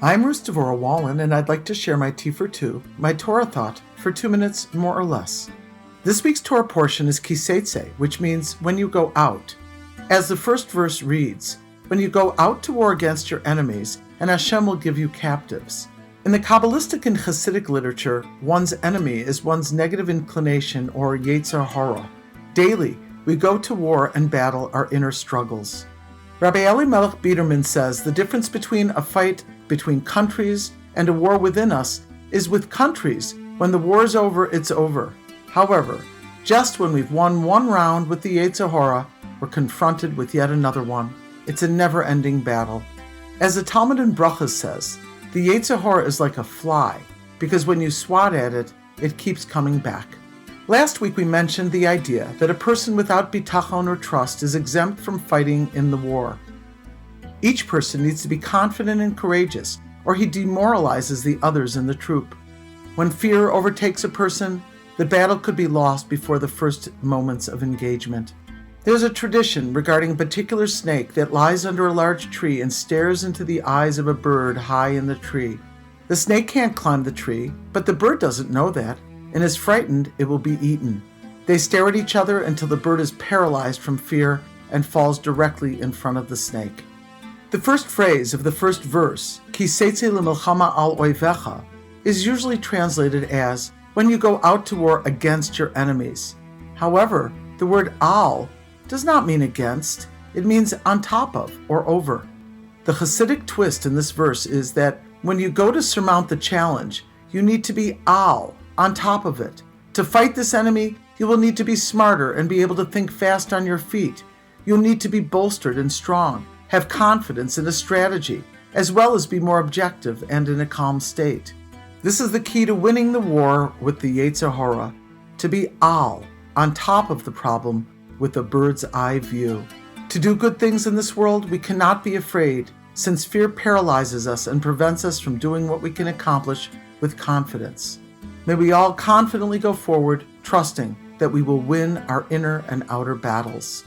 I'm Devorah Wallen, and I'd like to share my Tea for Two, my Torah thought, for 2 minutes, more or less. This week's Torah portion is Seitzei, which means when you go out. As the first verse reads, when you go out to war against your enemies, and Hashem will give you captives. In the Kabbalistic and Hasidic literature, one's enemy is one's negative inclination or Yetzer Hara. Daily, we go to war and battle our inner struggles. Rabbi Eli Melech Biederman says the difference between a fight between countries and a war within us is with countries, when the war is over, it's over. However, just when we've won one round with the Yetzer Hara, we're confronted with yet another one. It's a never-ending battle. As the Talmud in Brachas says, the Yetzer Hara is like a fly, because when you swat at it, it keeps coming back. Last week we mentioned the idea that a person without bitachon or trust is exempt from fighting in the war. Each person needs to be confident and courageous, or he demoralizes the others in the troop. When fear overtakes a person, the battle could be lost before the first moments of engagement. There's a tradition regarding a particular snake that lies under a large tree and stares into the eyes of a bird high in the tree. The snake can't climb the tree, but the bird doesn't know that, and is frightened it will be eaten. They stare at each other until the bird is paralyzed from fear and falls directly in front of the snake. The first phrase of the first verse, Ki Seitzei l'milchama al oivecha, is usually translated as, when you go out to war against your enemies. However, the word al does not mean against, it means on top of or over. The Hasidic twist in this verse is that when you go to surmount the challenge, you need to be al, on top of it. To fight this enemy, you will need to be smarter and be able to think fast on your feet. You'll need to be bolstered and strong, have confidence in a strategy, as well as be more objective and in a calm state. This is the key to winning the war with the Yetzer Hara, to be al, on top of the problem with a bird's eye view. To do good things in this world, we cannot be afraid, since fear paralyzes us and prevents us from doing what we can accomplish with confidence. May we all confidently go forward, trusting that we will win our inner and outer battles.